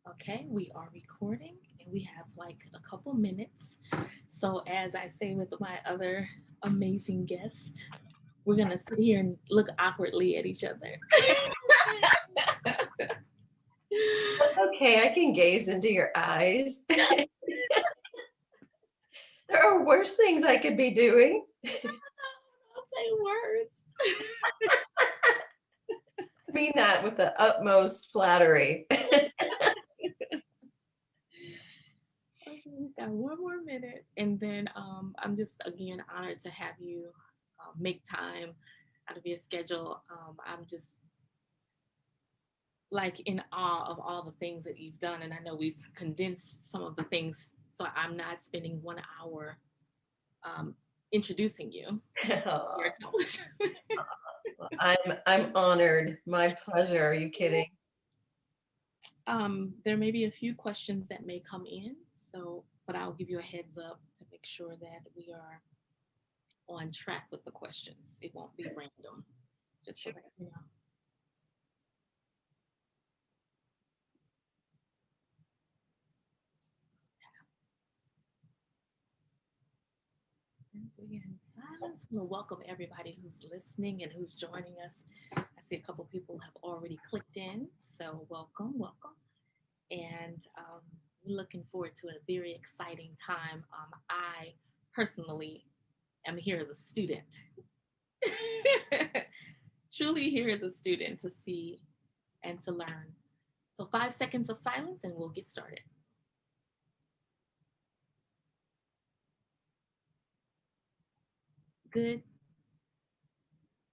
Okay, we are recording and we have like a couple minutes. So, as I say with my other amazing guest, we're gonna sit here and look awkwardly at each other. Okay, I can gaze into your eyes. There are worse things I could be doing. I'll say worst. I mean that with the utmost flattery. Okay, we've got one more minute, and then I'm just again honored to have you make time out of your schedule. I'm just like in awe of all the things that you've done, and I know we've condensed some of the things, so I'm not spending 1 hour um, introducing you. Your accomplishment. I'm honored. My pleasure. Are you kidding? There may be a few questions that may come in, so but I'll give you a heads up to make sure that we are on track with the questions. It won't be random, just so that you know. And so yeah, in silence, we'll welcome everybody who's listening and who's joining us. I see a couple people have already clicked in, so welcome, welcome. And we're looking forward to a very exciting time. I personally am here as a student, truly here as a student to see and to learn. So 5 seconds of silence and we'll get started. Good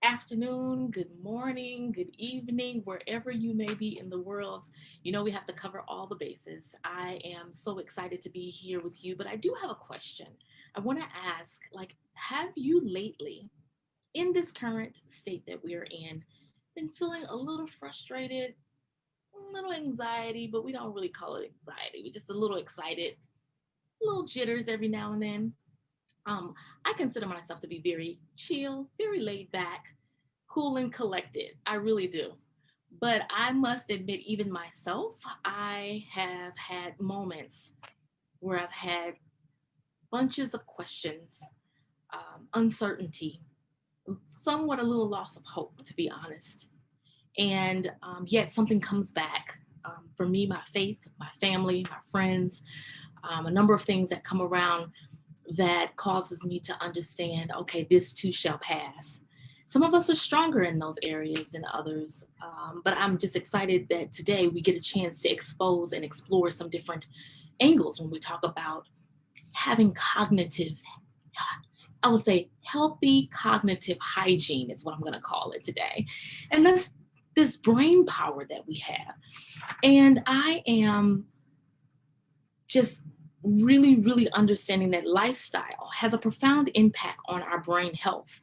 afternoon, good morning, good evening, wherever you may be in the world. You know, we have to cover all the bases. I am so excited to be here with you, but I do have a question. I want to ask, like, have you lately, in this current state that we're in, been feeling a little frustrated, a little anxiety, but we don't really call it anxiety. We're just a little excited, a little jitters every now and then. Um, I consider myself to be very chill, very laid back, cool and collected. I really do. But I must admit, even myself, I have had moments where I've had bunches of questions, uncertainty, somewhat a little loss of hope, to be honest. And yet something comes back. For me, my faith, my family, my friends, a number of things that come around that causes me to understand, okay, this too shall pass. Some of us are stronger in those areas than others, but I'm just excited that today we get a chance to expose and explore some different angles when we talk about having cognitive, I would say healthy cognitive hygiene is what I'm going to call it today. And that's this brain power that we have. And I am just really, really understanding that lifestyle has a profound impact on our brain health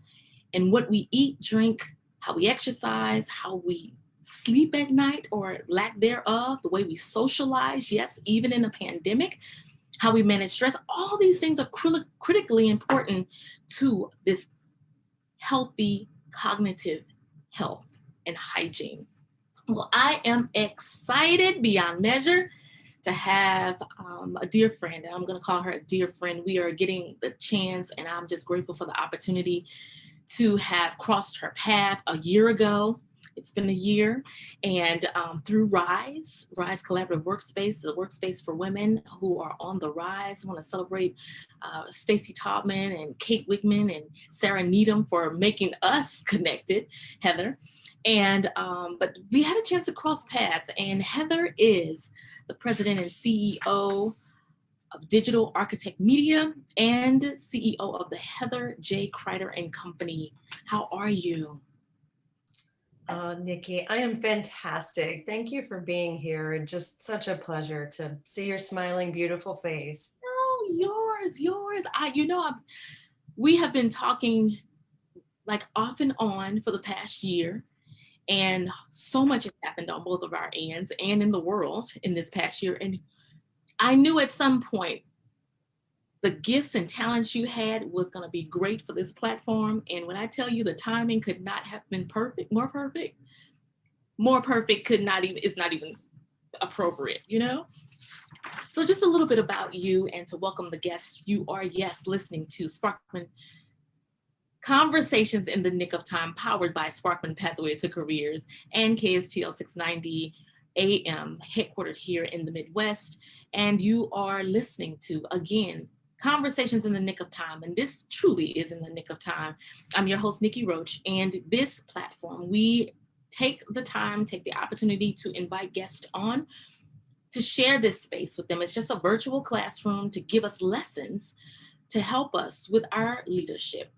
and what we eat, drink, how we exercise, how we sleep at night or lack thereof, the way we socialize, yes, even in a pandemic, how we manage stress. All these things are critically important to this healthy cognitive health and hygiene. Well, I am excited beyond measure to have a dear friend. I'm going to call her a dear friend. We are getting the chance, and I'm just grateful for the opportunity to have crossed her path a year ago. It's been a year, and through Rise Collaborative Workspace, the workspace for women who are on the rise. I want to celebrate Stacy Taubman and Kate Wigman and Sarah Needham for making us connected, Heather. And but we had a chance to cross paths, and Heather is the president and CEO of Digital Architect Media and CEO of the Heather J. Crider and Company. How are you? Nikki, I am fantastic. Thank you for being here. And just such a pleasure to see your smiling, beautiful face. Oh, yours. We have been talking like off and on for the past year, and so much has happened on both of our ends and in the world in this past year. And I knew at some point the gifts and talents you had was going to be great for this platform. And when I tell you the timing could not have been perfect, more perfect could not even, it's not even appropriate, you know? So just a little bit about you and to welcome the guests. You are, yes, listening to Sparkman Conversations in the Nick of Time, powered by Sparkman Pathway to Careers and KSTL 690 AM, headquartered here in the Midwest. And you are listening to, again, Conversations in the Nick of Time. And this truly is in the nick of time. I'm your host, Nikki Roach. And this platform, we take the opportunity to invite guests on to share this space with them. It's just a virtual classroom to give us lessons to help us with our leadership.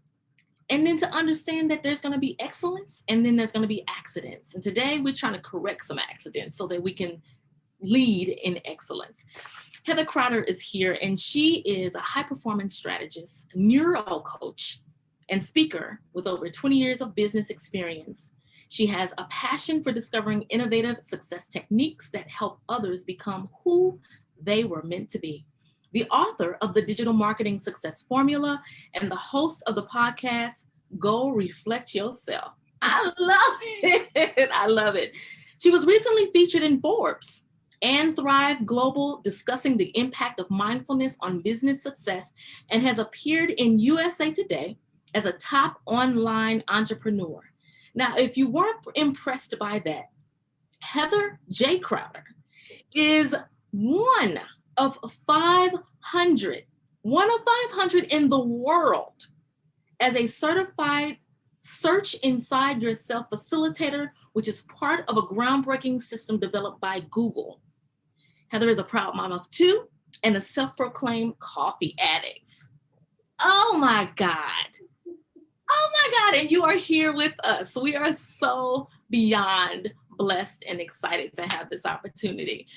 And then to understand that there's going to be excellence and then there's going to be accidents. And today we're trying to correct some accidents so that we can lead in excellence. Heather Crider is here, and she is a high performance strategist, neuro coach, and speaker with over 20 years of business experience. She has a passion for discovering innovative success techniques that help others become who they were meant to be. The author of the Digital Marketing Success Formula and the host of the podcast, Go Reflect Yourself. I love it. I love it. She was recently featured in Forbes and Thrive Global discussing the impact of mindfulness on business success and has appeared in USA Today as a top online entrepreneur. Now, if you weren't impressed by that, Heather J. Crowder is one of 500, one of 500 in the world as a certified Search Inside Yourself facilitator, which is part of a groundbreaking system developed by Google. Heather is a proud mom of two and a self-proclaimed coffee addict. Oh my God. Oh my God, and you are here with us. We are so beyond blessed and excited to have this opportunity.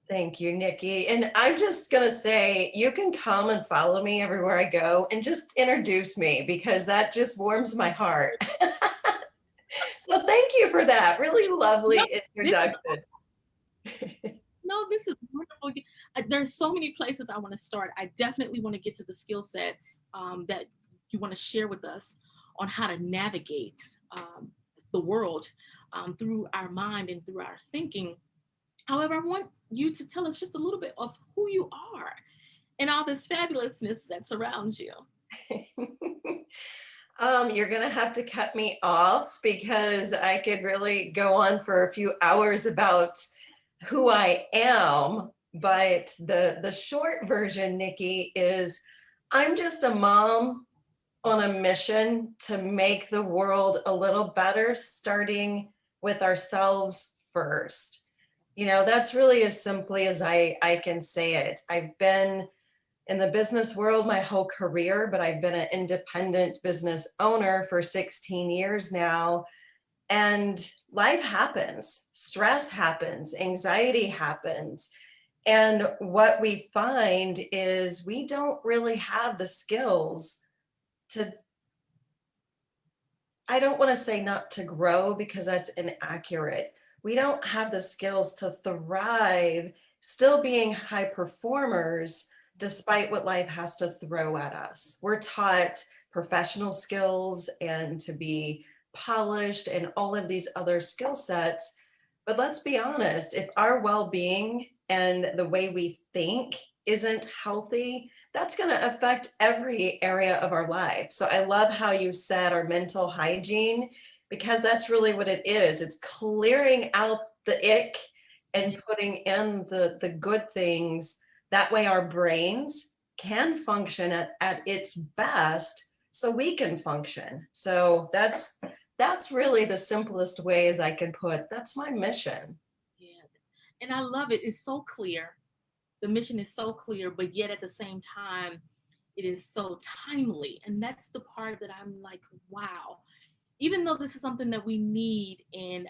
Thank you, Nikki. And I'm just going to say, you can come and follow me everywhere I go and just introduce me because that just warms my heart. So thank you for that. Really No, lovely this is, introduction. no, this is wonderful. There's so many places I want to start. I definitely want to get to the skill sets that you want to share with us on how to navigate the world through our mind and through our thinking. However, I want you to tell us just a little bit of who you are and all this fabulousness that surrounds you. You're going to have to cut me off because I could really go on for a few hours about who I am. But the short version, Nikki, is I'm just a mom on a mission to make the world a little better, starting with ourselves first. That's really as simply as I can say it. I've been in the business world my whole career, but I've been an independent business owner for 16 years now. And life happens, stress happens, anxiety happens. And what we find is we don't really have the skills to, I don't want to say not to grow because that's inaccurate. We don't have the skills to thrive, still being high performers, despite what life has to throw at us. We're taught professional skills and to be polished and all of these other skill sets. But let's be honest, if our well being and the way we think isn't healthy, that's going to affect every area of our life. So I love how you said our mental hygiene, because that's really what it is. It's clearing out the ick and putting in the good things. That way our brains can function at its best so we can function. So that's really the simplest way as I can put. That's my mission. Yeah. And I love it. It's so clear. The mission is so clear, but yet at the same time, it is so timely. And that's the part that I'm like, wow. Even though this is something that we need, and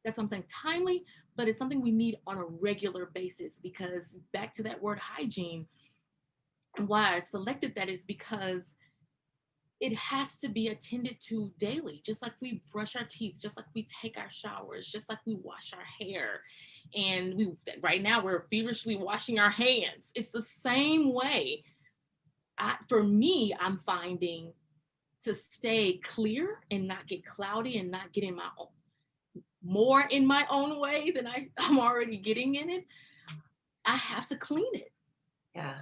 that's what I'm saying, timely, but it's something we need on a regular basis, because back to that word hygiene, and why I selected that is because it has to be attended to daily, just like we brush our teeth, just like we take our showers, just like we wash our hair. And we right now we're feverishly washing our hands. It's the same way. For me, I'm finding to stay clear and not get cloudy and not get in my more in my own way than I'm already getting in it, I have to clean it. Yeah.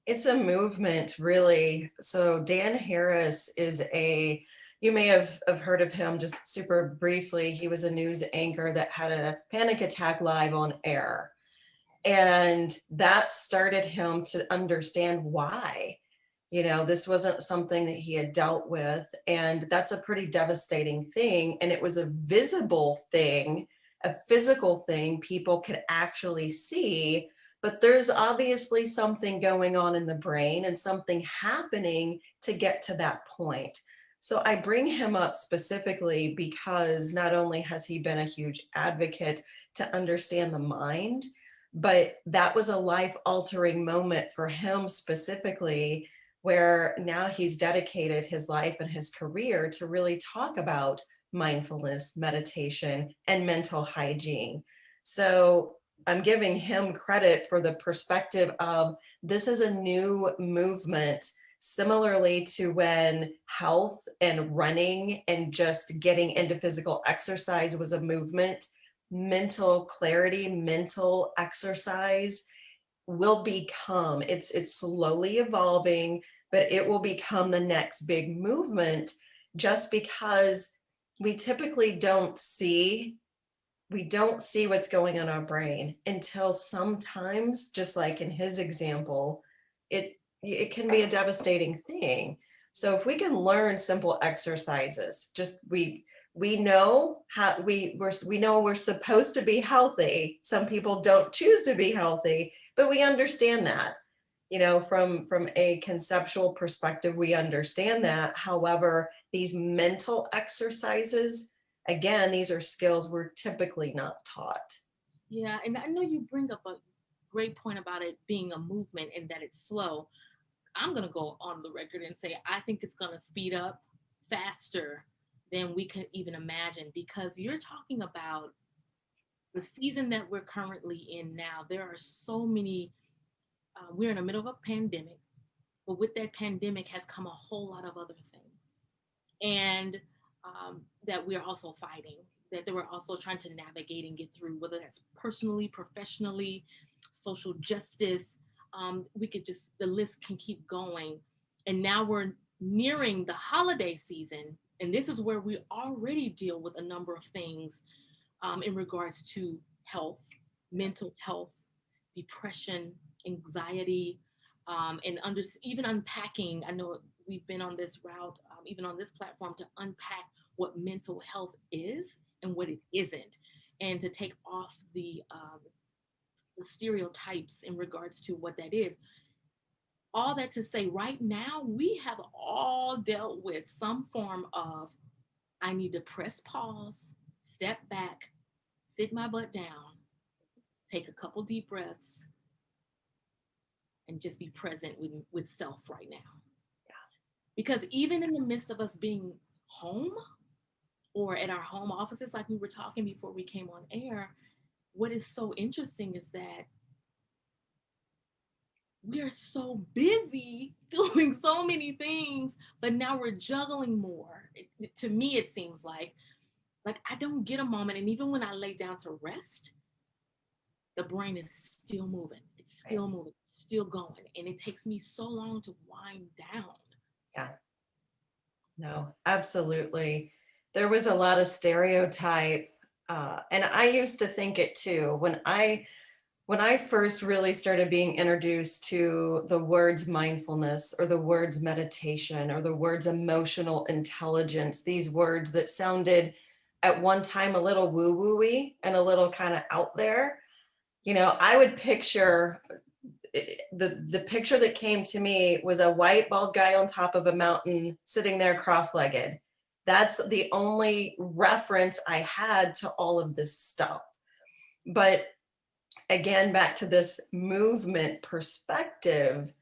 It's a movement, really. So Dan Harris is you may have heard of him just super briefly. He was a news anchor that had a panic attack live on air. And that started him to understand why. This wasn't something that he had dealt with. And that's a pretty devastating thing. And it was a visible thing, a physical thing people could actually see. But there's obviously something going on in the brain and something happening to get to that point. So I bring him up specifically because not only has he been a huge advocate to understand the mind, but that was a life altering moment for him specifically, where now he's dedicated his life and his career to really talk about mindfulness, meditation, and mental hygiene. So I'm giving him credit for the perspective of this is a new movement, similarly to when health and running and just getting into physical exercise was a movement. Mental clarity, mental exercise will become, it's slowly evolving, but it will become the next big movement, just because we typically don't see what's going on in our brain until sometimes, just like in his example, it can be a devastating thing. So if we can learn simple exercises, just we know how we know we're supposed to be healthy. Some people don't choose to be healthy, but we understand that. From a conceptual perspective, we understand that. However, these mental exercises, again, these are skills we're typically not taught. Yeah, and I know you bring up a great point about it being a movement and that it's slow. I'm going to go on the record and say I think it's going to speed up faster than we could even imagine, because you're talking about the season that we're currently in now. There are so many, we're in the middle of a pandemic, but with that pandemic has come a whole lot of other things. And that we're also fighting, that we're also trying to navigate and get through, whether that's personally, professionally, social justice. We could just, the list can keep going. And now we're nearing the holiday season. And this is where we already deal with a number of things in regards to health, mental health, depression, anxiety, and even unpacking. I know we've been on this route, even on this platform, to unpack what mental health is and what it isn't, and to take off the stereotypes in regards to what that is. All that to say, right now, we have all dealt with some form of I need to press pause, step back, sit my butt down, take a couple deep breaths, and just be present with self right now. Because even in the midst of us being home or at our home offices, like we were talking before we came on air, what is so interesting is that we are so busy doing so many things, but now we're juggling more. To me, it seems like I don't get a moment. And even when I lay down to rest, the brain is still moving. It's Right. still moving, it's still going. And it takes me so long to wind down. Yeah. No, absolutely. There was a lot of stereotype, and I used to think it too. When I first really started being introduced to the words mindfulness or the words meditation or the words emotional intelligence, these words that sounded at one time a little woo-woo-y and a little kind of out there, I would picture the picture that came to me was a white bald guy on top of a mountain sitting there cross-legged. That's the only reference I had to all of this stuff. But again, back to this movement perspective,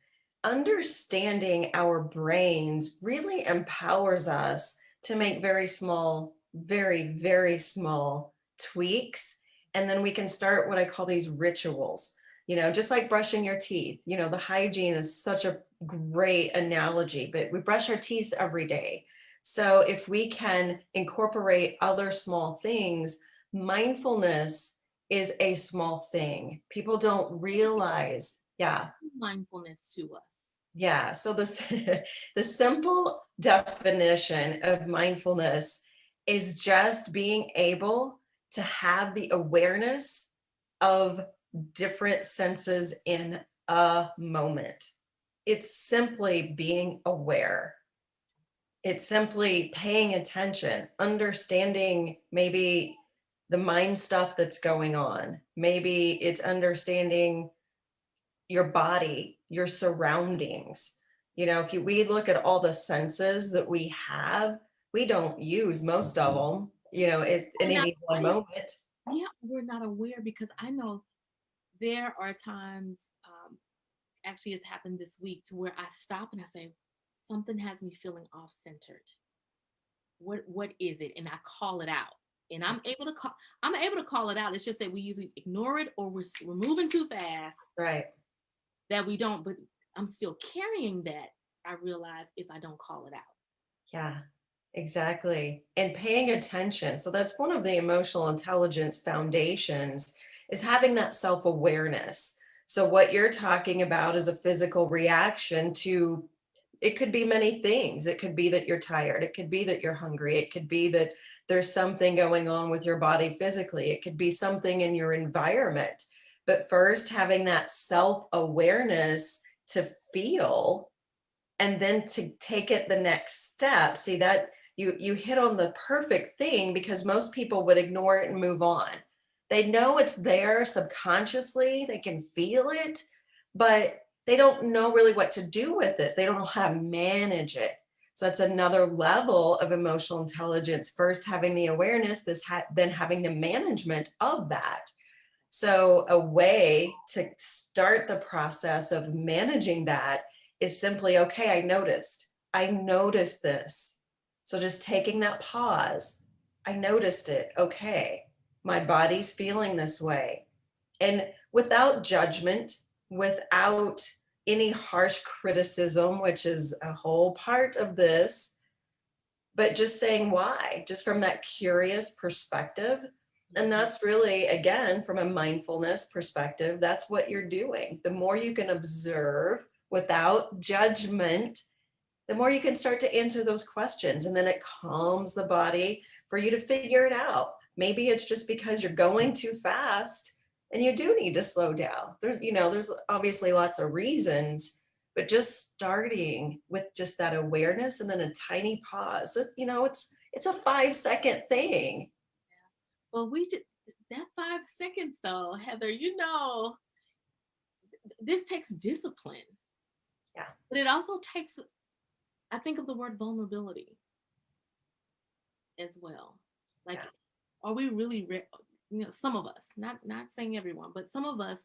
understanding our brains really empowers us to make very small, very, very small tweaks. And then we can start what I call these rituals, just like brushing your teeth. The hygiene is such a great analogy, but we brush our teeth every day. So if we can incorporate other small things Mindfulness is a small thing. People don't realize, yeah, Mindfulness to us. yeah. So the simple definition of mindfulness is just being able to have the awareness of different senses in a moment. It's simply being aware. It's simply paying attention, understanding maybe the mind stuff that's going on. Maybe it's understanding your body, your surroundings. If we look at all the senses that we have, we don't use most of them, is in We're not any one aware. moment. Yeah, we're not aware because I know there are times, actually, it's happened this week to where I stop and I say, something has me feeling off centered. What is it? And I call it out. And I'm able to call it out. It's just that we usually ignore it or we're moving too fast Right. that we don't, but I'm still carrying that. I realize if I don't call it out. Yeah, exactly. And paying attention. So that's one of the emotional intelligence foundations is having that self-awareness. So what you're talking about is a physical reaction to it could be many things. It could be that you're tired. It could be that you're hungry. It could be that there's something going on with your body physically. It could be something in your environment. But first, having that self-awareness to feel and then to take it the next step. See that you hit on the perfect thing because most people would ignore it and move on. They know it's there subconsciously, they can feel it, but they don't know really what to do with this. They don't know how to manage it. So that's another level of emotional intelligence. First having the awareness, then having the management of that. So, a way to start the process of managing that is simply, okay, I noticed. I noticed this. So, just taking that pause, I noticed it. Okay, my body's feeling this way. And without judgment, without any harsh criticism, which is a whole part of this, but just saying why, just from that curious perspective. And Mhm. that's really, again, from a mindfulness perspective, that's what you're doing. The more you can observe without judgment, the more you can start to answer those questions. And then it calms the body for you to figure it out. Maybe it's just because you're going too fast and you do need to slow down. There's obviously lots of reasons, but just starting with just that awareness and then a tiny pause. It's a 5-second thing. Well, that 5 seconds though, Heather, this takes discipline, Yeah, but it also takes, I think of the word vulnerability as well. yeah, Like, are we really, some of us, not saying everyone, but some of us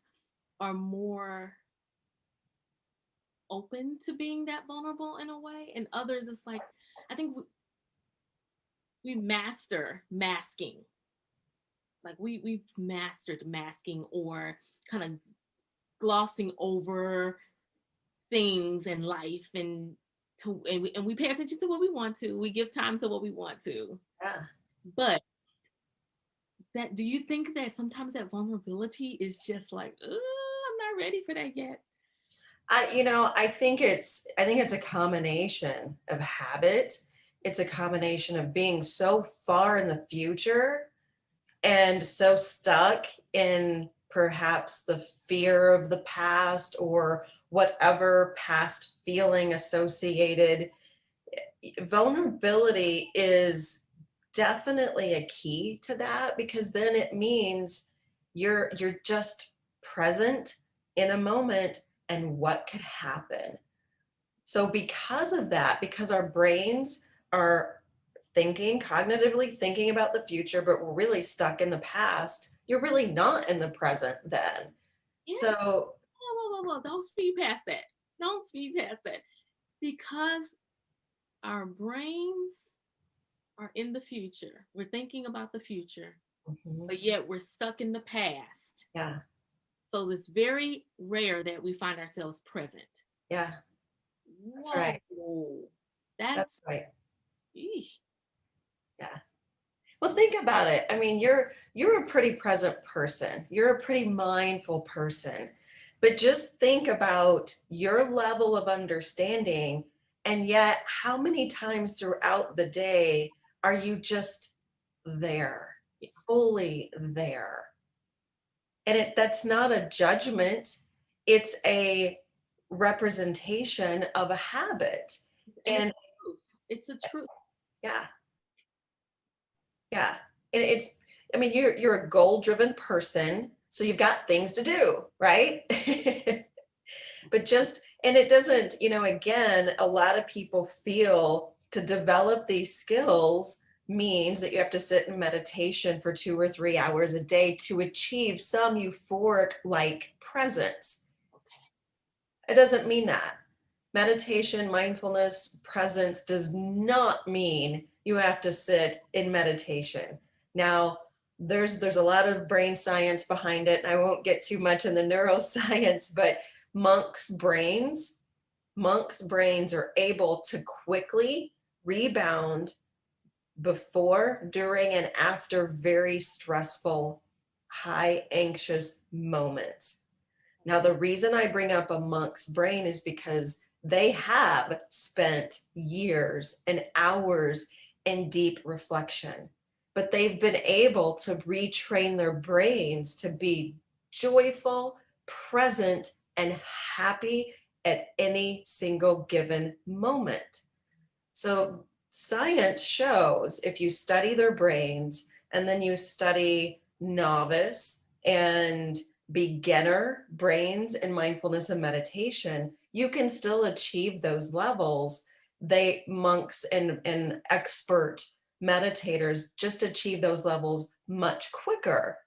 are more open to being that vulnerable in a way, and others, it's like, I think we master masking. Like we've mastered masking or kind of glossing over things in life and we pay attention to what we want to. We give time to what we want to. yeah. But that do you think that sometimes that vulnerability is just like, I'm not ready for that yet? I think it's a combination of habit. It's a combination of being so far in the future and so stuck in perhaps the fear of the past or whatever past feeling associated. Vulnerability is definitely a key to that because then it means you're just present in a moment and what could happen. So because of that, because our brains are cognitively thinking about the future, but we're really stuck in the past, you're really not in the present then. Yeah. So, Whoa. Don't speed past that. Don't speed past that. Because our brains are in the future. We're thinking about the future, mhm, but yet we're stuck in the past. yeah, So it's very rare that we find ourselves present. yeah, that's right. Whoa. That's That's, right. eesh. Yeah. Well, think about it. I mean, you're a pretty present person. You're a pretty mindful person. But just think about your level of understanding, and yet how many times throughout the day are you just there, Yeah. fully there? And that's not a judgment, it's a representation of a habit. And it's And a truth. It's a truth. yeah, yeah. And it's, I mean, you're a goal-driven person, so you've got things to do, right? But just, and it doesn't, again, a lot of people feel to develop these skills means that you have to sit in meditation for 2 or 3 hours a day to achieve some euphoric like presence. Okay. It doesn't mean that. Meditation, mindfulness, presence does not mean you have to sit in meditation. Now, there's a lot of brain science behind it, and I won't get too much in the neuroscience, but monks' brains, monks' brains are able to quickly rebound before, during, and after very stressful, high anxious moments. Now, the reason I bring up a monk's brain is because they have spent years and hours in deep reflection, but they've been able to retrain their brains to be joyful, present, and happy at any single given moment. So, science shows if you study their brains and then you study novice and beginner brains in mindfulness and meditation, you can still achieve those levels. They monks and expert meditators just achieve those levels much quicker.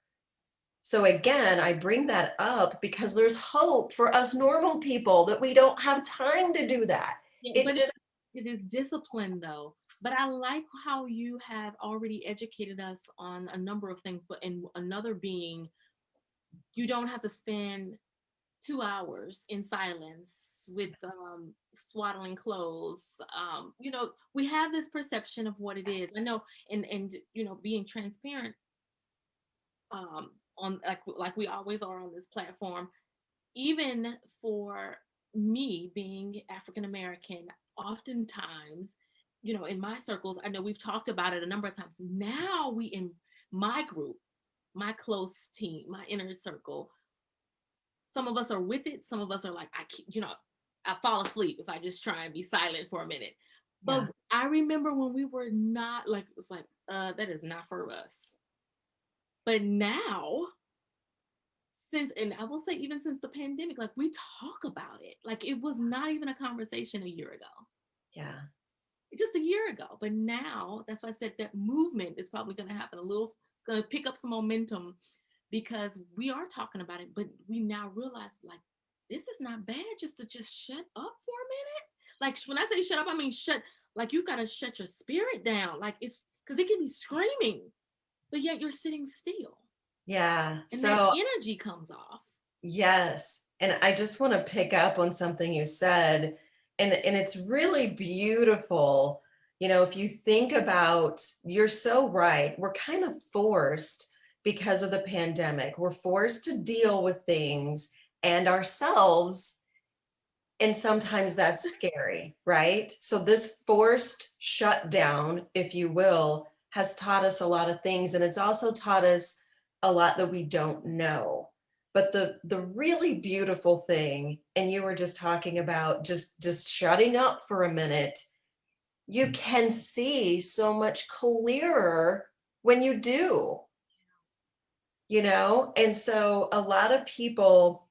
So again, I bring that up because there's hope for us normal people that we don't have time to do that. Yeah, It but just, it is discipline though. But I like how you have already educated us on a number of things, but in another being, you don't have to spend 2 hours in silence with swaddling clothes. We have this perception of what it is. I know, and being transparent on like we always are on this platform, even for me being African American, oftentimes, in my circles, I know we've talked about it a number of times. Now we in my group, my close team, my inner circle, some of us are with it, some of us are like, I fall asleep if I just try and be silent for a minute. But yeah, I remember when we were not like, it was like, that is not for us. But now, since, and I will say even since the pandemic, like we talk about it, like it was not even a conversation a year ago, yeah, just a year ago. But now, that's why I said that movement is probably going to happen a little, it's going to pick up some momentum because we are talking about it, but we now realize like this is not bad just to just shut up for a minute. Like when I say shut up, I mean shut, like you got to shut your spirit down. Like it's because it can be screaming, but yet you're sitting still yeah. and that So energy comes off. yes, and I just want to pick up on something you said, and it's really beautiful. If you think about, you're so right. We're kind of forced because of the pandemic. We're forced to deal with things and ourselves, and sometimes that's scary, right? So this forced shutdown, if you will, has taught us a lot of things, and it's also taught us a lot that we don't know. But the really beautiful thing, and you were just talking about just shutting up for a minute, you can see so much clearer when you do, And so a lot of people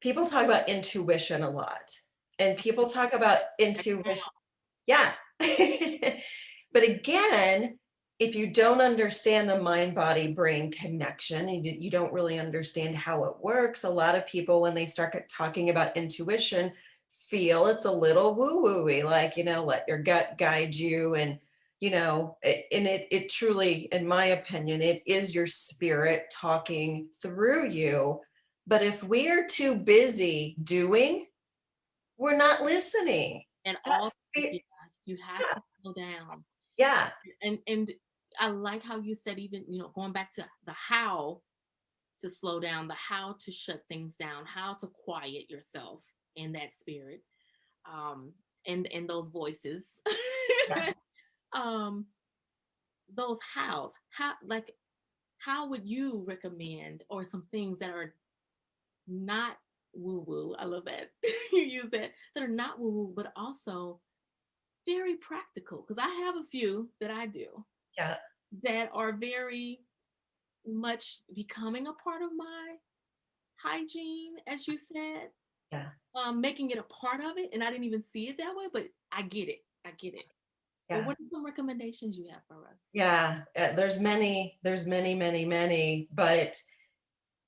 talk about intuition a lot, and people talk about intuition. Yeah. But again, if you don't understand the mind body brain connection and you don't really understand how it works, a lot of people, when they start talking about intuition, feel it's a little woo woo-y, like, let your gut guide you. And, and it truly, in my opinion, it is your spirit talking through you. But if we are too busy doing, we're not listening. And That all, yeah, spirit, you have yeah, to slow down. yeah, And I like how you said, even, going back to the how to slow down, the how to shut things down, how to quiet yourself in that spirit, um, and those voices. Yeah. um, those hows, how would you recommend, or some things that are not woo woo? I love that you use that are not woo woo, but also very practical. Because I have a few that I do Yeah. that are very much becoming a part of my hygiene, as you said, Yeah. making it a part of it. And I didn't even see it that way, but I get it. I get it. But Yeah. what are some recommendations you have for us? Yeah. There's many, but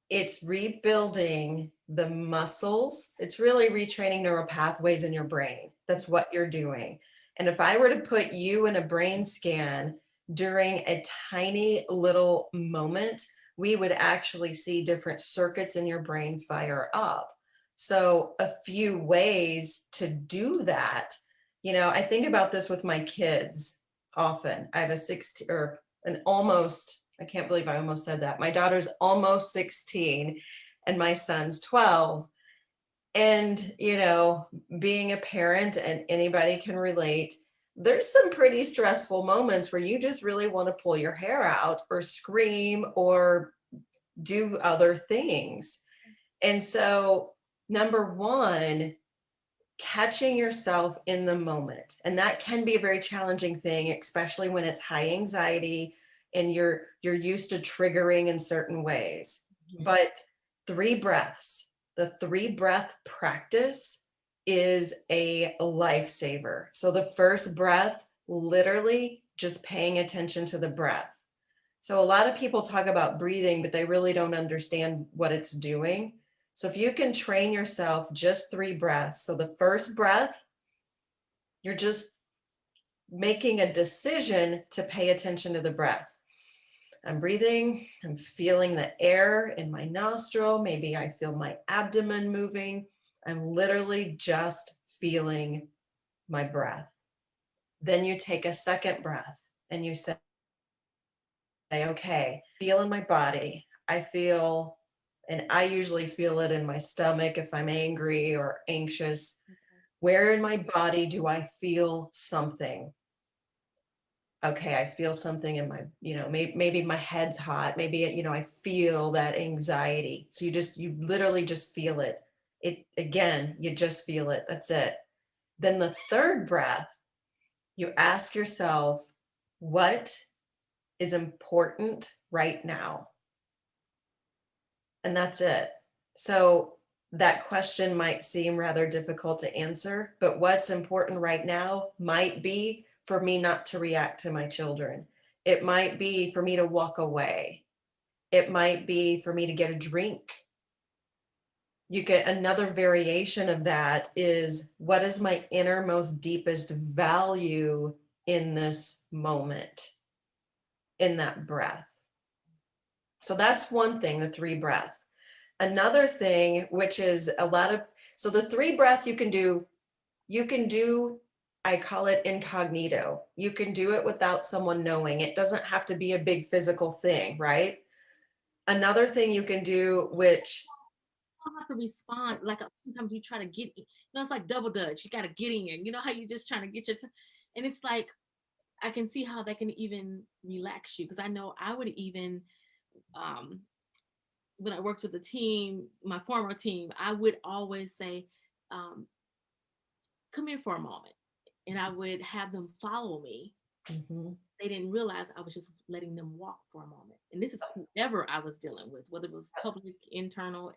it's rebuilding the muscles. It's really retraining neural pathways in your brain. That's what you're doing. And if I were to put you in a brain scan during a tiny little moment, we would actually see different circuits in your brain fire up. So, a few ways to do that, I think about this with my kids often. I have a 16 or an almost, I can't believe I almost said that. My daughter's almost 16 and my son's 12. And, being a parent, and anybody can relate, there's some pretty stressful moments where you just really want to pull your hair out or scream or do other things. And so, number one, catching yourself in the moment. And that can be a very challenging thing, especially when it's high anxiety and you're used to triggering in certain ways. Mhm. But three breaths, the three breath practice is a lifesaver. So the first breath, literally just paying attention to the breath. So a lot of people talk about breathing, but they really don't understand what it's doing. So if you can train yourself just three breaths. So the first breath, you're just making a decision to pay attention to the breath. I'm breathing, I'm feeling the air in my nostril. Maybe I feel my abdomen moving. I'm literally just feeling my breath. Then you take a second breath and you say, okay, feel in my body. I feel, and I usually feel it in my stomach if I'm angry or anxious. Okay. Where in my body do I feel something? Okay, I feel something in my, maybe my head's hot. Maybe, I feel that anxiety. So you literally just feel it. Again, you just feel it. That's it. Then the third breath, you ask yourself, what is important right now? And that's it. So that question might seem rather difficult to answer, but what's important right now might be for me not to react to my children. It might be for me to walk away. It might be for me to get a drink. You get another variation of that is, what is my innermost, deepest value in this moment, in that breath? So that's one thing, the three breath. Another thing, which is a lot of, so the three breath you can do, I call it incognito. You can do it without someone knowing. It doesn't have to be a big physical thing, right? Another thing you can do, which, Don't have to respond. Like, sometimes we try to get in. It's like double dutch. You got to get in. You know how you just trying to get and it's like, I can see how that can even relax you, because I know I would even, um, when I worked with the team, my former team, I would always say, um, "Come here for a moment," and I would have them follow me. Mhm. They didn't realize I was just letting them walk for a moment. And this is whoever I was dealing with, whether it was public, internal,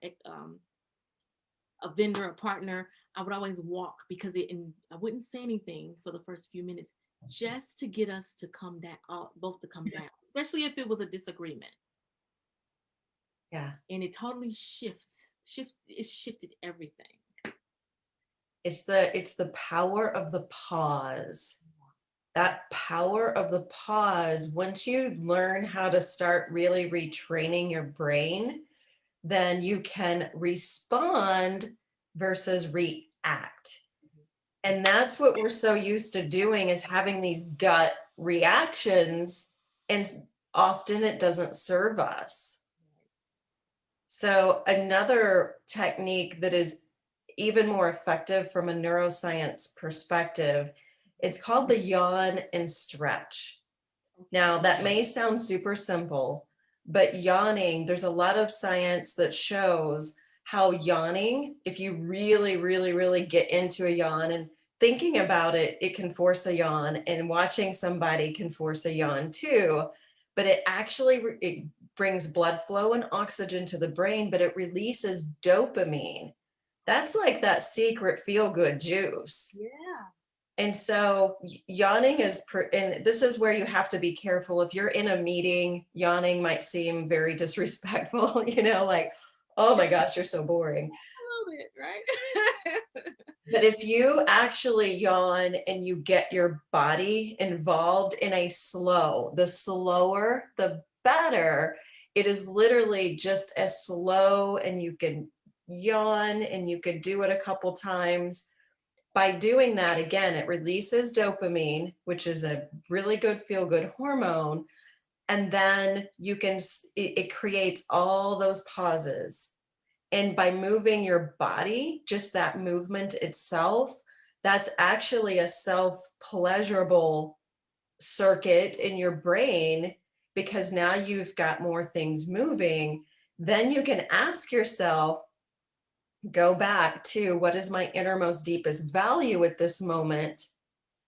a vendor, a partner. I would always walk, because and I wouldn't say anything for the first few minutes, just to get us to come down, both to come down, especially if it was a disagreement. Yeah, And it totally it shifted everything. it's the power of the pause. That power of the pause, once you learn how to start really retraining your brain, then you can respond versus react. And that's what we're so used to doing, is having these gut reactions and often it doesn't serve us. So another technique that is even more effective from a neuroscience perspective, it's called the yawn and stretch. Now, that may sound super simple, but yawning, there's a lot of science that shows how yawning, if you really, really, really get into a yawn and thinking about it, it can force a yawn, and watching somebody can force a yawn too. But it actually it brings blood flow and oxygen to the brain, but it releases dopamine. That's like that secret feel good juice. Yeah. And so yawning is, and this is where you have to be careful. If you're in a meeting, yawning might seem very disrespectful, like, oh my gosh, you're so boring. A little bit, right? But if you actually yawn and you get your body involved in a the slower, the better. It is literally just as slow, and you can yawn and you could do it a couple times. By doing that, again, it releases dopamine, which is a really good feel good hormone. And then it creates all those pauses. And by moving your body, just that movement itself, that's actually a self pleasurable circuit in your brain, because now you've got more things moving. Then you can ask yourself, go back to, what is my innermost, deepest value at this moment?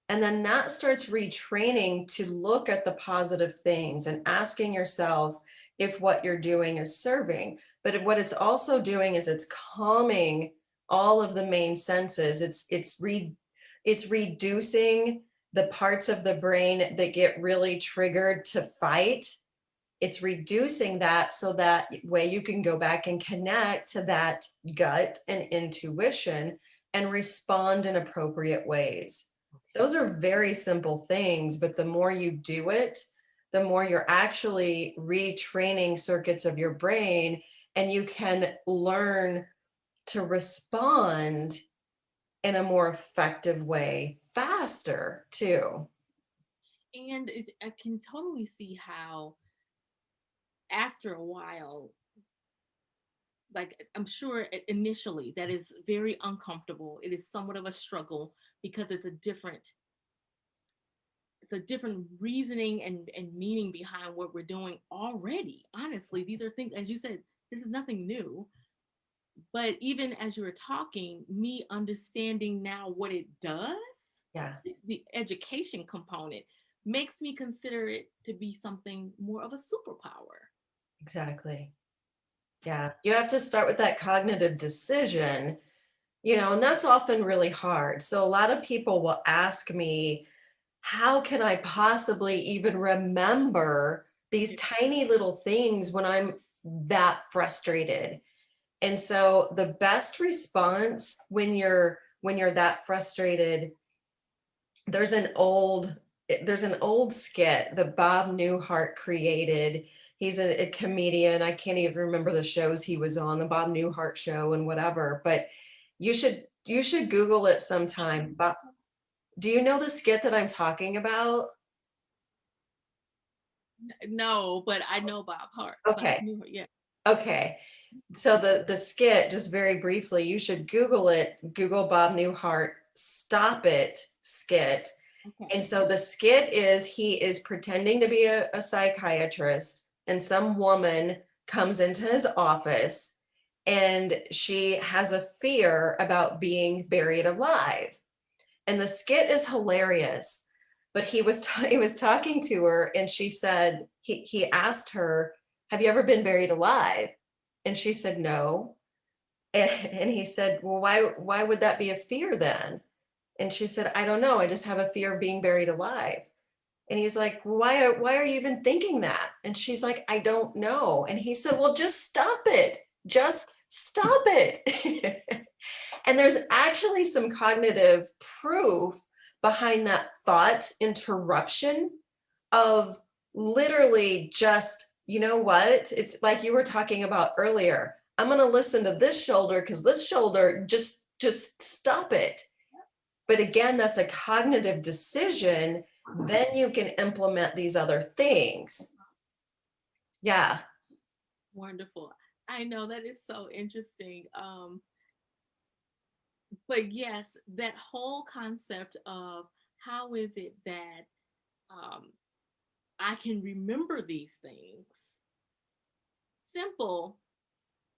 And then that starts retraining to look at the positive things and asking yourself if what you're doing is serving. But what it's also doing is it's calming all of the main senses. It's reducing the parts of the brain that get really triggered to fight. It's reducing that, so that way you can go back and connect to that gut and intuition and respond in appropriate ways. Those are very simple things, but the more you do it, the more you're actually retraining circuits of your brain, and you can learn to respond in a more effective way faster too. And I can totally see how after a while, like I'm sure initially that is very uncomfortable. It is somewhat of a struggle because it's a different reasoning and meaning behind what we're doing already. Honestly, these are things, as you said, this is nothing new. But even as you were talking, me understanding now what it does, Yeah, the education component makes me consider it to be something more of a superpower. exactly. Yeah, you have to start with that cognitive decision, and that's often really hard. So a lot of people will ask me, how can I possibly even remember these tiny little things when I'm that frustrated? And so the best response when you're that frustrated, there's an old there's an old skit that Bob Newhart created. He's a comedian. I can't even remember the shows he was on, the Bob Newhart show and whatever, but you should Google it sometime. Do you know the skit that I'm talking about? No, but I know Bob Hart. Bob Okay. knew her. Yeah. Okay. So the skit, just very briefly, you should Google it. Google Bob Newhart "Stop It" skit. Okay. And so the skit is, he is pretending to be a psychiatrist, and some woman comes into his office, and she has a fear about being buried alive. And the skit is hilarious. But he was talking to her, and she said, he asked her, "Have you ever been buried alive?" And she said, "No." And he said, "Well, why would that be a fear then?" And she said, "I don't know. I just have a fear of being buried alive." And he's like, "Well, why are you even thinking that?" And she's like, "I don't know." And he said, "Well, just stop it. Just stop it." And there's actually some cognitive proof behind that thought interruption of literally just, you know what? It's like you were talking about earlier. I'm going to listen to this shoulder because this shoulder, just stop it. But again, that's a cognitive decision. then you can implement these other things. Yeah. Wonderful. I know that is so interesting. But yes, that whole concept of how is it that um, I can remember these things, simple,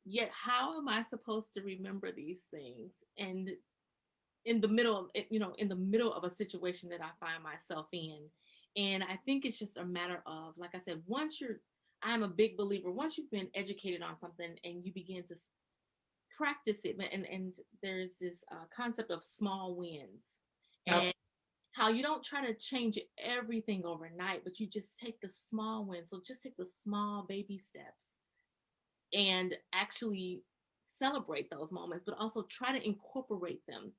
yet how am I supposed to remember these things? And in the middle of it, in the middle of a situation that I find myself in. And I think it's just a matter of, like I said, I'm a big believer, once you've been educated on something and you begin to practice it, and there's this concept of small wins, Yep. and how you don't try to change everything overnight, but you just take the small wins. So just take the small baby steps and actually celebrate those moments, but also try to incorporate them.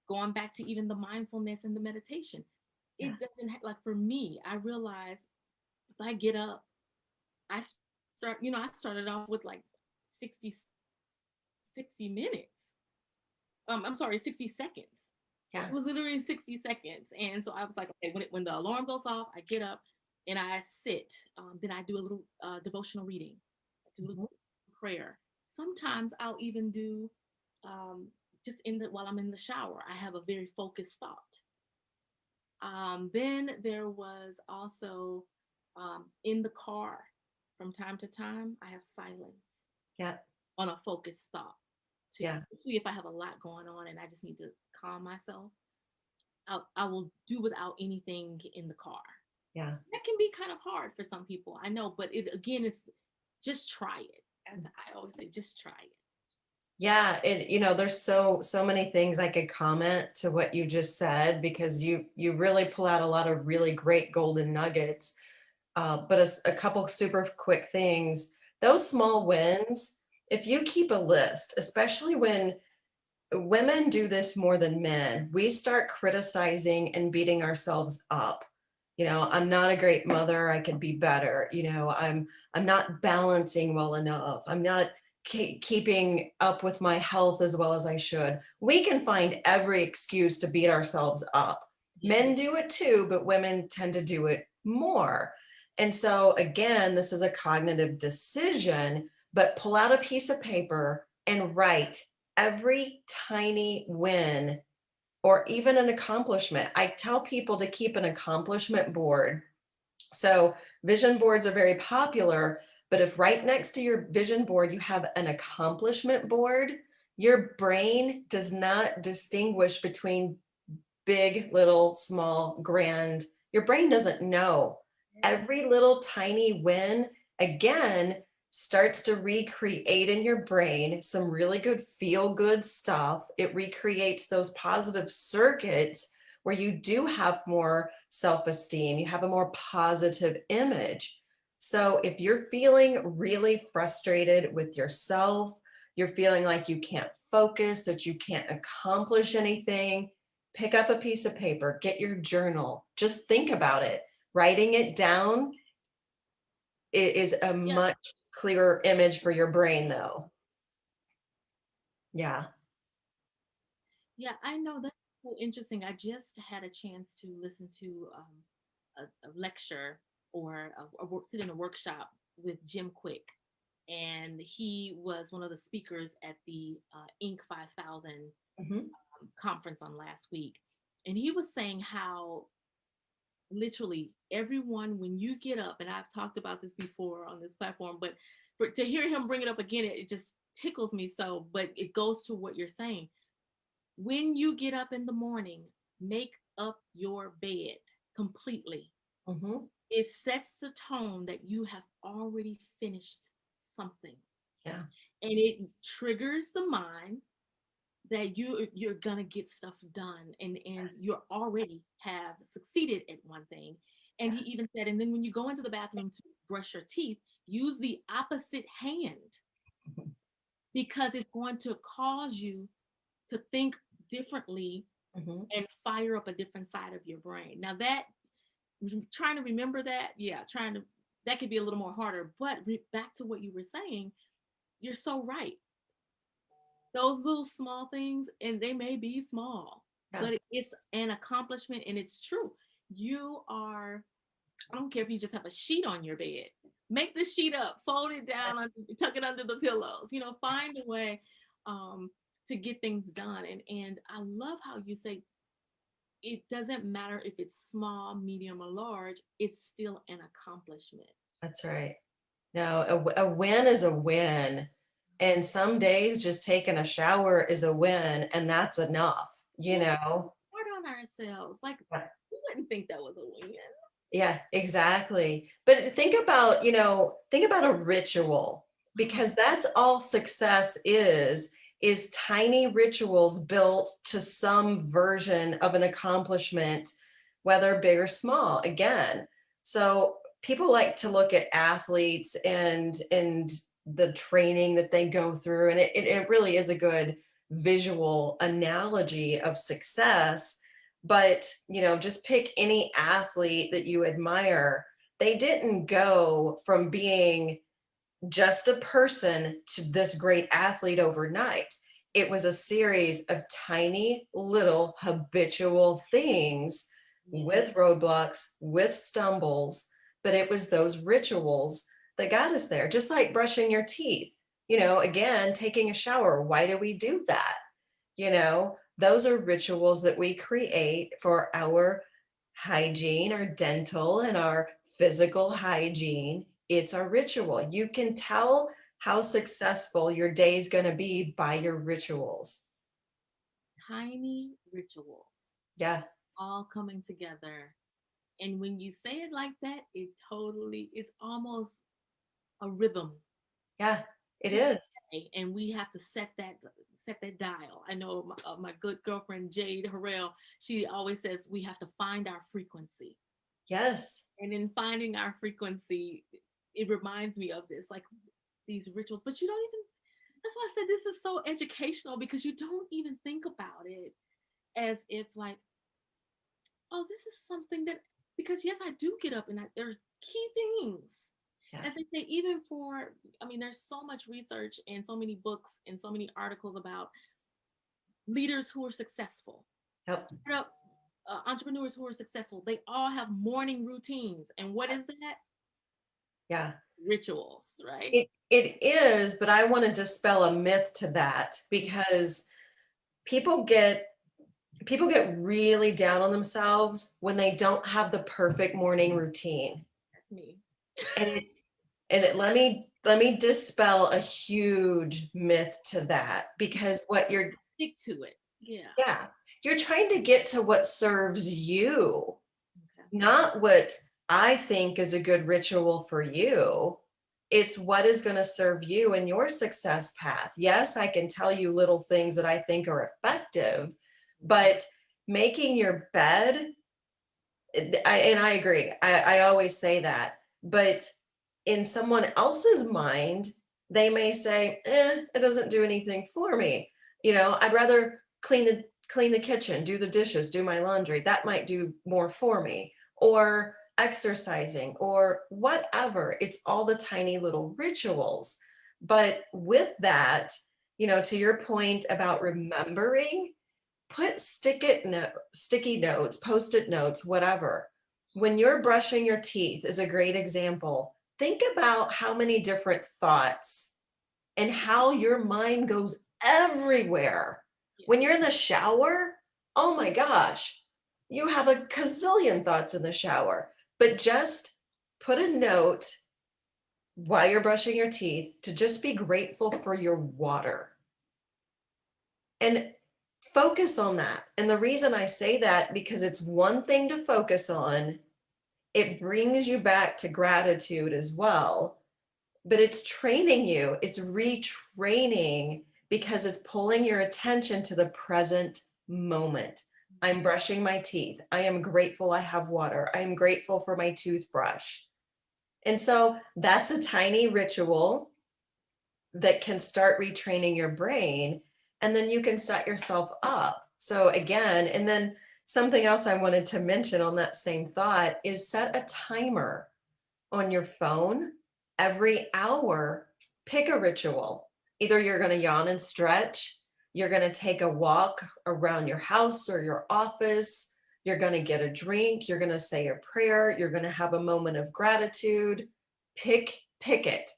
Going back to even the mindfulness and the meditation, Yeah. it doesn't like for me, I realize if I get up, I started off with like 60 60 minutes. I'm sorry, 60 seconds. It Yeah. was literally 60 seconds. And so I was like, okay, when the alarm goes off, I get up and I sit. Then I do a little devotional reading, I do a little Mhm. prayer. Sometimes I'll even do um, just while I'm in the shower, I have a very focused thought. Then there was also in the car, from time to time, I have silence Yeah. on a focused thought. So Yeah. especially if I have a lot going on and I just need to calm myself, I will do without anything in the car. Yeah. That can be kind of hard for some people, I know, but it again is just try it. As I always say, just try it. Yeah, there's so many things I could comment to what you just said because you really pull out a lot of really great golden nuggets. But a couple super quick things. Those small wins, if you keep a list, especially when women do this more than men, we start criticizing and beating ourselves up. I'm not a great mother, I could be better. I'm not balancing well enough. I'm not keeping up with my health as well as I should. We can find every excuse to beat ourselves up. Yeah. Men do it too, but women tend to do it more. And so again, this is a cognitive decision, but pull out a piece of paper and write every tiny win or even an accomplishment. I tell people to keep an accomplishment board. So vision boards are very popular, but if right next to your vision board you have an accomplishment board, your brain does not distinguish between big, little, small, grand. Your brain doesn't know. Yeah. Every little tiny win, again, starts to recreate in your brain some really good feel good stuff. It recreates those positive circuits where you do have more self esteem, you have a more positive image. So if you're feeling really frustrated with yourself, you're feeling like you can't focus, that you can't accomplish anything, pick up a piece of paper, get your journal, just think about it. Writing it down is a Yeah. much clearer image for your brain, though. Yeah. Yeah, I know that's so interesting. I just had a chance to listen to a lecture or sit in a workshop with Jim Quick, and he was one of the speakers at the Inc. 5000 Mhm. conference on last week. And he was saying how literally everyone, when you get up, and I've talked about this before on this platform, but to hear him bring it up again, it just tickles me so. But it goes to what you're saying. When you get up in the morning, make up your bed completely. Mhm. It sets the tone that you have already finished something, Yeah. and it triggers the mind that you're gonna get stuff done, and you already have succeeded at one thing. And he even said, and then when you go into the bathroom to brush your teeth, use the opposite hand, Mhm. because it's going to cause you to think differently Mhm. and fire up a different side of your brain. Now that trying to remember that, yeah, trying to that could be a little more harder. But back to what you were saying, you're so right. Those little small things, and they may be small, Yeah. but it's an accomplishment, and it's true. you are, I don't care if you just have a sheet on your bed. Make the sheet up, fold it down, tuck it under the pillows. Find a way um, to get things done. And I love how you say it doesn't matter if it's small, medium, or large. It's still an accomplishment. That's right. No, a win is a win. And some days just taking a shower is a win, and that's enough, you Yeah, know? hard on ourselves. Like Yeah, we wouldn't think that was a win. yeah, exactly. But think about a ritual, Uh-huh. because that's all success is tiny rituals built to some version of an accomplishment, whether big or small. Again, so people like to look at athletes and the training that they go through, and it really is a good visual analogy of success. But just pick any athlete that you admire. They didn't go from being just a person to this great athlete overnight. It was a series of tiny little habitual things, Yeah. with roadblocks, with stumbles, but it was those rituals that got us there. Just like brushing your teeth, again, taking a shower. Why do we do that? Those are rituals that we create for our hygiene, our dental and our physical hygiene. It's our ritual. You can tell how successful your day is going to be by your rituals. Tiny rituals Yeah, all coming together. And when you say it like that, it's almost a rhythm yeah, it to is. say, and we have to set that dial. I know my good girlfriend Jade Harrell. She always says we have to find our frequency, Yes, and in finding our frequency, it reminds me of this, like these rituals. But you don't even. That's why I said this is so educational because you don't even think about it as if like, oh, this is something that, because yes, I do get up and there's key things. yeah, As I say, even for, I mean, there's so much research and so many books and so many articles about leaders who are successful, yep, startup entrepreneurs who are successful. They all have morning routines. And what is that? yeah. Rituals, right? It is, but I want to dispel a myth to that, because people get people get really down on themselves when they don't have the perfect morning routine. That's me. And it's and it, let me dispel a huge myth to that, because what you're Stick to it. Yeah. yeah, you're trying to get to what serves you, Okay. not what I think is a good ritual for you. It's what is going to serve you in your success path. Yes, I can tell you little things that I think are effective, but making your bed, and I agree. I always say that. But in someone else's mind, they may say, it doesn't do anything for me. I'd rather clean the kitchen, do the dishes, do my laundry. That might do more for me. Or exercising or whatever. It's all the tiny little rituals. But with that, to your point about remembering, put sticky notes, post-it notes, whatever. When you're brushing your teeth is a great example. Think about how many different thoughts and how your mind goes everywhere. Yeah. When you're in the shower, oh my gosh, you have a gazillion thoughts in the shower. But just put a note while you're brushing your teeth to just be grateful for your water. And focus on that. And the reason I say that, because it's one thing to focus on, it brings you back to gratitude as well, but it's training you, it's retraining, because it's pulling your attention to the present moment. I'm brushing my teeth. I am grateful I have water. I'm grateful for my toothbrush. And so that's a tiny ritual that can start retraining your brain, and then you can set yourself up. So again, and then something else I wanted to mention on that same thought is set a timer on your phone every hour. Pick a ritual. Either you're going to yawn and stretch, you're going to take a walk around your house or your office, you're going to get a drink, you're going to say a prayer, you're going to have a moment of gratitude. Pick it.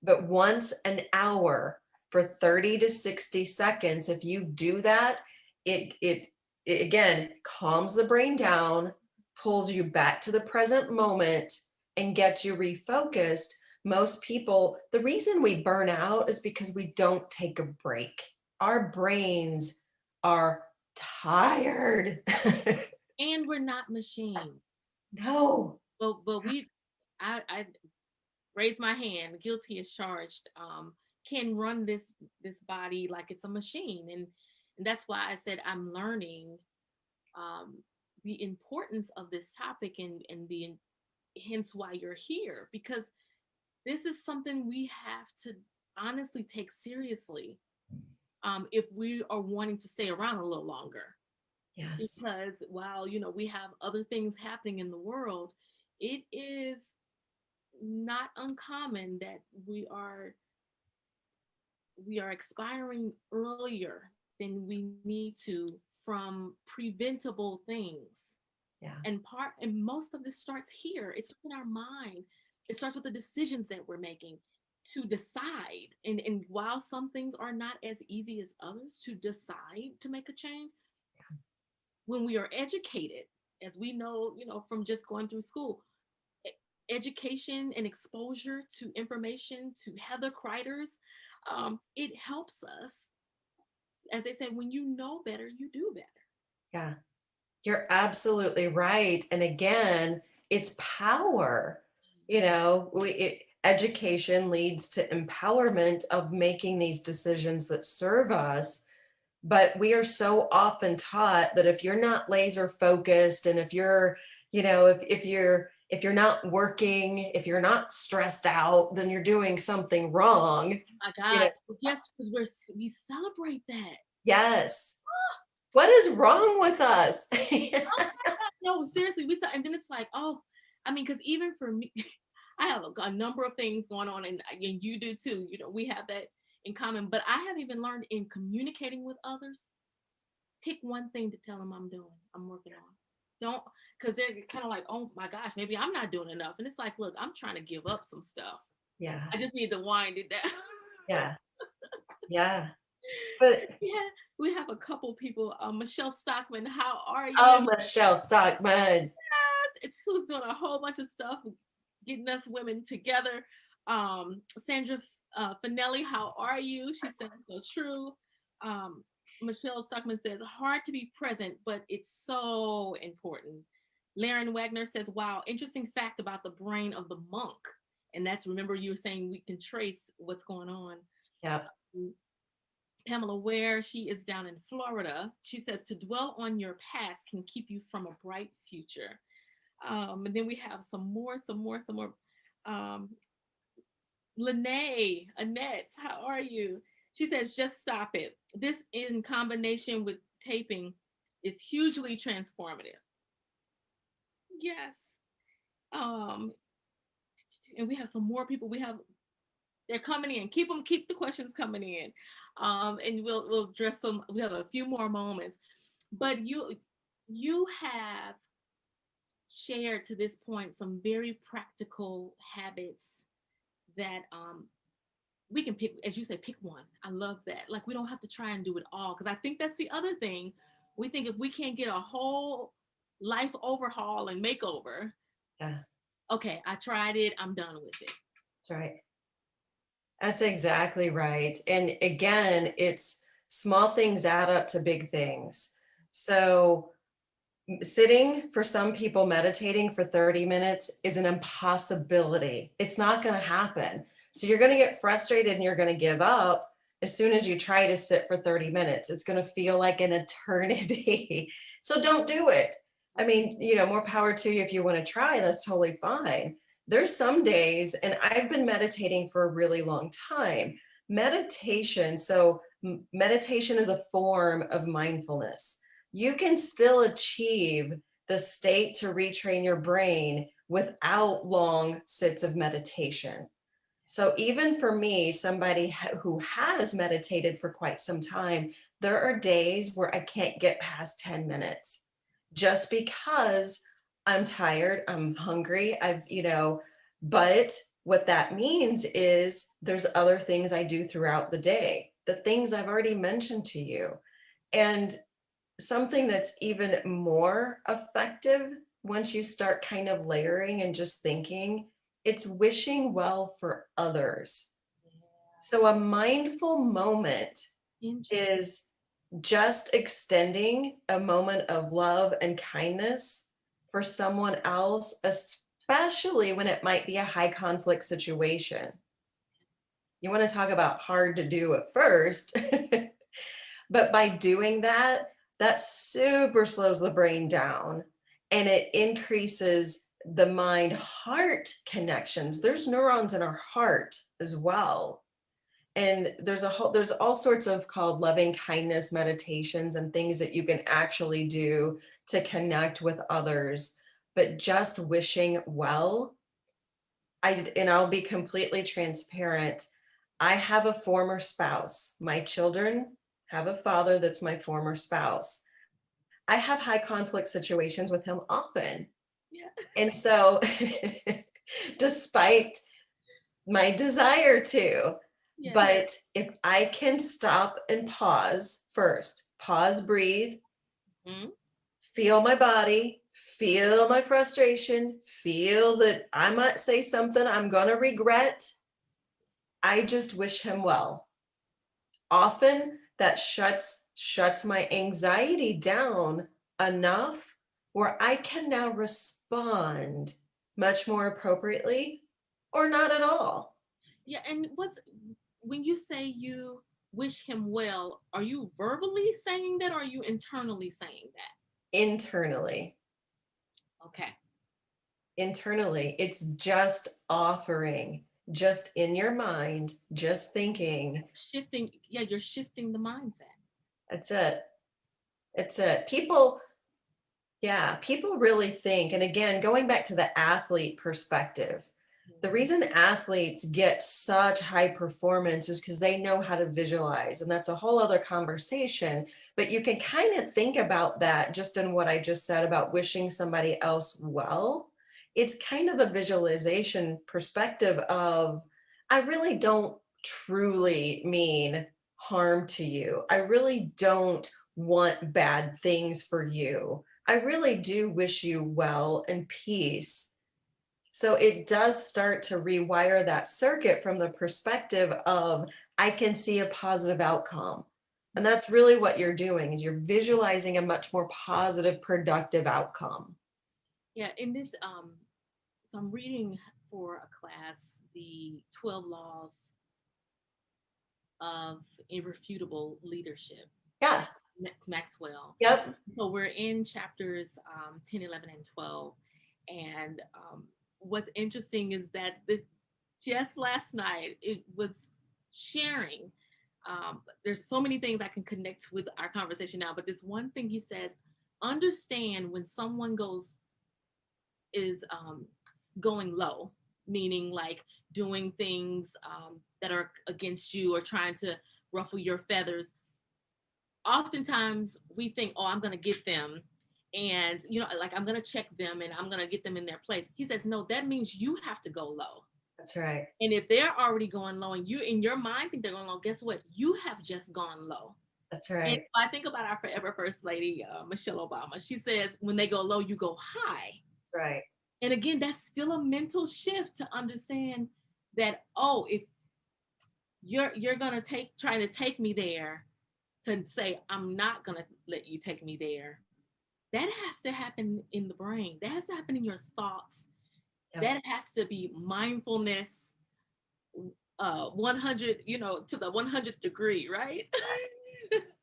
But once an hour for 30 to 60 seconds, if you do that, it again calms the brain down, pulls you back to the present moment, and gets you refocused. Most people, the reason we burn out is because we don't take a break. Our brains are tired. And we're not machines. No. But I raise my hand, guilty as charged, can run this body like it's a machine. And that's why I said I'm learning um the importance of this topic, and the hence why you're here, because this is something we have to honestly take seriously, if we are wanting to stay around a little longer. Yes. Because while we have other things happening in the world, it is not uncommon that we are expiring earlier than we need to from preventable things. Yeah. And most of this starts here. It's in our mind. It starts with the decisions that we're making to decide. And while some things are not as easy as others to decide to make a change, when we are educated, as we know, from just going through school, e- education and exposure to information, to Heather Crider's, it helps us. As they say, when you know better, you do better. Yeah. You're absolutely right. And again, it's power. Education leads to empowerment of making these decisions that serve us. But we are so often taught that if you're not laser focused, and if you're, if you're not working, if you're not stressed out, then you're doing something wrong. My You know, God, so yes, because we celebrate that. yes. What is wrong with us? No, seriously, and then it's like, oh, I mean, because even for me, I have a number of things going on, and you do too. We have that in common. But I have even learned in communicating with others, pick one thing to tell them I'm doing, I'm working on. Don't, because they're kind of like, oh my gosh, maybe I'm not doing enough. And it's like, look, I'm trying to give up some stuff. Yeah. I just need to wind it down. Yeah. Yeah. But Yeah, we have a couple people. Michelle Stockman, how are you? oh, Michelle Stockman. It's who's doing a whole bunch of stuff, getting us women together. Sandra Finelli, how are you? She said so true. Um, Michelle Stockman says, hard to be present, but it's so important. Laren Wagner says, wow, interesting fact about the brain of the monk. And that's, remember, you were saying we can trace what's going on. Yeah. Pamela Ware, she is down in Florida. She says, to dwell on your past can keep you from a bright future. And then we have some more. Um, Lene, Annette, how are you? She says, just stop it. This, in combination with taping, is hugely transformative. Yes. Um, and we have some more people. They're coming in. Keep the questions coming in. And we'll address some. We have a few more moments. But you have shared to this point some very practical habits that we can pick, as you say, pick one. I love that. Like, we don't have to try and do it all, because I think that's the other thing. We think if we can't get a whole life overhaul and makeover, Yeah. okay, I tried it, I'm done with it. That's right. That's exactly right. And again, it's small things add up to big things. So sitting, for some people, meditating for 30 minutes is an impossibility. It's not going to happen. So you're going to get frustrated and you're going to give up as soon as you try to sit for 30 minutes. It's going to feel like an eternity. So don't do it. I mean, more power to you if you want to try, that's totally fine. There's some days, and I've been meditating for a really long time. Meditation is a form of mindfulness. You can still achieve the state to retrain your brain without long sits of meditation. So even for me, somebody who has meditated for quite some time, there are days where I can't get past 10 minutes. just because I'm tired, I'm hungry, but what that means is there's other things I do throughout the day, the things I've already mentioned to you. And something that's even more effective once you start kind of layering and just thinking, it's wishing well for others. So a mindful moment Interesting. is just extending a moment of love and kindness for someone else, especially when it might be a high conflict situation. You want to talk about hard to do at first, but by doing that, that super slows the brain down and it increases the mind heart connections. There's neurons in our heart as well. And there's all sorts of called loving kindness meditations and things that you can actually do to connect with others. But just wishing well, and I'll be completely transparent. I have a former spouse. My children have a father that's my former spouse. I have high conflict situations with him often. Yeah. And so, despite my desire to, Yes. but if I can stop and pause first, pause, breathe, Mhm. feel my body, feel my frustration, feel that I might say something I'm going to regret, I just wish him well. Often that shuts my anxiety down enough where I can now respond much more appropriately or not at all. Yeah. And what's when you say you wish him well, are you verbally saying that or are you internally saying that? Internally, Okay. internally, it's just offering, just in your mind, just thinking, Shifting, yeah, you're shifting the mindset. that's it. It's it. People, yeah, people really think, and again, going back to the athlete perspective, the Mhm. reason athletes get such high performance is because they know how to visualize. And that's a whole other conversation. But you can kind of think about that just in what I just said about wishing somebody else well. It's kind of a visualization perspective of, I really don't truly mean harm to you. I really don't want bad things for you. I really do wish you well and peace. So it does start to rewire that circuit from the perspective of, I can see a positive outcome. And that's really what you're doing is you're visualizing a much more positive, productive outcome. Yeah, in this so I'm reading for a class the 12 laws of irrefutable leadership by Yeah. Maxwell. Yep. So we're in chapters 10, 11, and 12. And what's interesting is that just last night it was sharing. There's so many things I can connect with our conversation now, but this one thing he says, understand when someone is going low, meaning like doing things that are against you or trying to ruffle your feathers. Oftentimes we think, oh, I'm going to get them. And, like I'm going to check them and I'm going to get them in their place. He says, no, that means you have to go low. That's right. And if they're already going low and you in your mind think they're going low, guess what? You have just gone low. That's And right. I think about our forever first lady, Michelle Obama. She says, when they go low, you go high. That's right. And again, that's still a mental shift to understand that, oh, if you're gonna trying to take me there, to say I'm not gonna let you take me there, that has to happen in the brain. That has to happen in your thoughts. Yep. That has to be mindfulness, 100, to the 100th degree, right?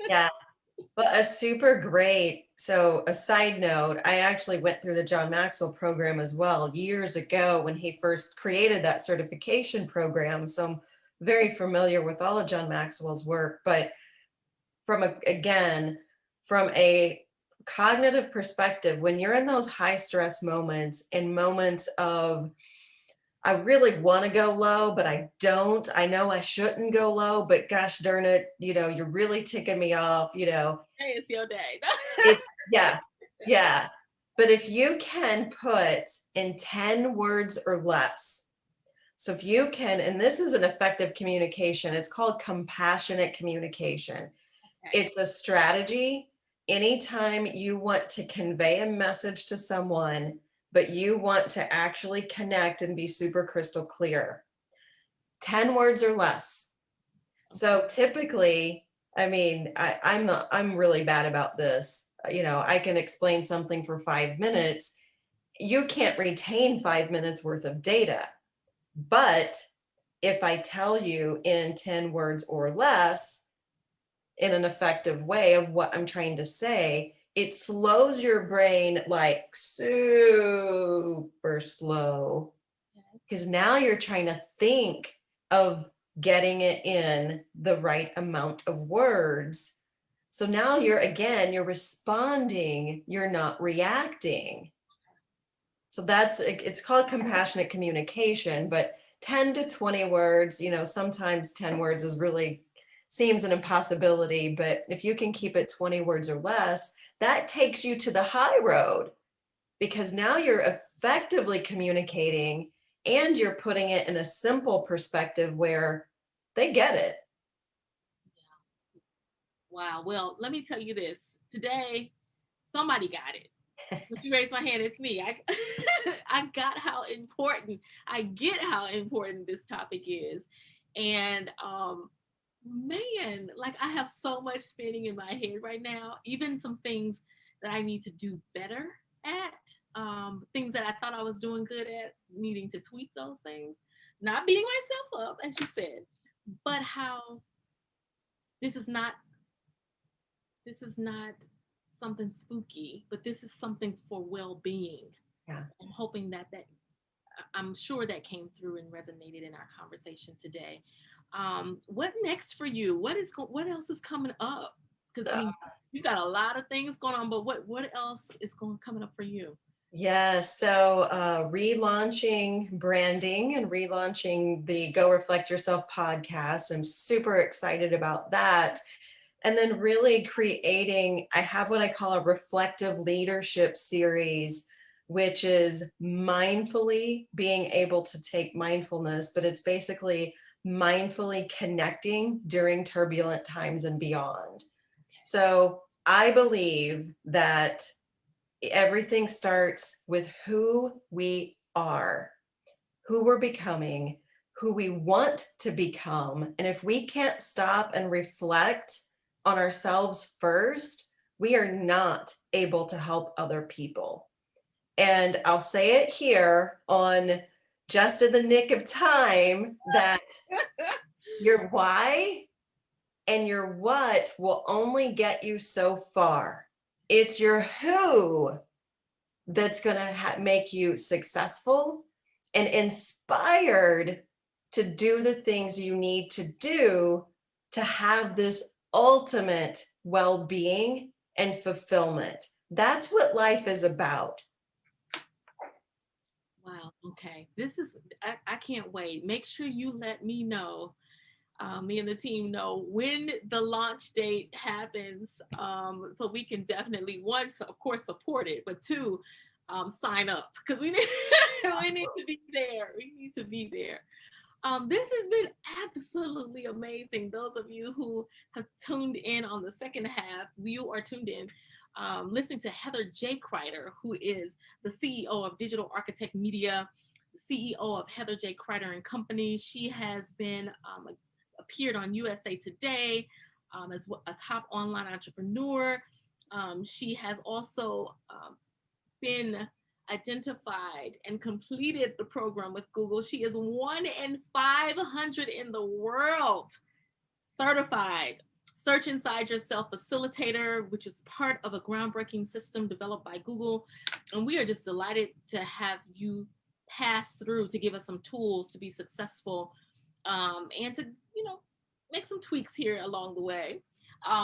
Yeah. But a super great, so a side note, I actually went through the John Maxwell program as well years ago when he first created that certification program. So I'm very familiar with all of John Maxwell's work. But again, from a cognitive perspective, when you're in those high stress moments, in moments of, I really want to go low, but I don't. I know I shouldn't go low, but gosh darn it, you're really ticking me off, Hey, it's your day. it, yeah. Yeah. But if you can put in 10 words or less, so if you can, and this is an effective communication, it's called compassionate communication. Okay. It's a strategy. Anytime you want to convey a message to someone, but you want to actually connect and be super crystal clear, 10 words or less. Okay. So typically, I mean, I'm really bad about this. You know, I can explain something for 5 minutes. You can't retain 5 minutes worth of data. But if I tell you in 10 words or less in an effective way of what I'm trying to say, it slows your brain like super slow Okay. because now you're trying to think of getting it in the right amount of words. So now you're responding, you're not reacting. So it's called compassionate communication, but 10 to 20 words, you know, sometimes 10 words is really seems an impossibility, but if you can keep it 20 words or less, that takes you to the high road because now you're effectively communicating and you're putting it in a simple perspective where they get it. Wow. Well, let me tell you this. Today, somebody got it. So if you raise my hand, it's me. I got how important, I get how important this topic is. And man, like I have so much spinning in my head right now, even some things that I need to do better at, things that I thought I was doing good at, needing to tweak those things, not beating myself up, as you said, but how this is not this is not something spooky, but this is something for well-being. Yeah. I'm hoping that I'm sure that came through and resonated in our conversation today. What next for you? What else is coming up? Because I mean, you got a lot of things going on, but what else is going coming up for you? Yeah, so relaunching branding and relaunching the Go Reflect Yourself podcast. I'm super excited about that. And then really creating, I have what I call a reflective leadership series, which is mindfully being able to take mindfulness, but it's basically mindfully connecting during turbulent times and beyond. So I believe that everything starts with who we are, who we're becoming, who we want to become. And if we can't stop and reflect on ourselves first, we are not able to help other people. And I'll say it here on just in the nick of time that your why and your what will only get you so far. It's your who that's going to make you successful and inspired to do the things you need to do to have this ultimate well being and fulfillment. That's what life is about. Wow. Okay. I can't wait. Make sure you let me know, me and the team know when the launch date happens, so we can definitely, one, so of course, support it, but two, sign up because we need, we need to be there. We need to be there. This has been absolutely amazing. Those of you who have tuned in on the second half, you are tuned in, listening to Heather J. Crider, who is the CEO of Digital Architect Media, the CEO of Heather J. Crider and Company. She has been appeared on USA Today as a top online entrepreneur. She has also been identified and completed the program with Google. She is 1 in 500 in the world certified Search Inside Yourself facilitator, which is part of a groundbreaking system developed by Google. And we are just delighted to have you pass through to give us some tools to be successful, and to, make some tweaks here along the way,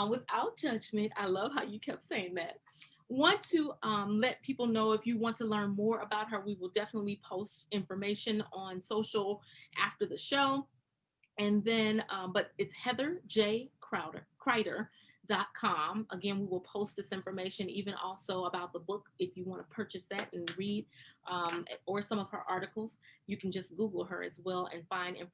without judgment. I love how you kept saying that. Want to let people know, if you want to learn more about her, we will definitely post information on social after the show. And then, but it's Heather J. Crider, Again, we will post this information, even also about the book. If you want to purchase that and read, or some of her articles, you can just Google her as well and find information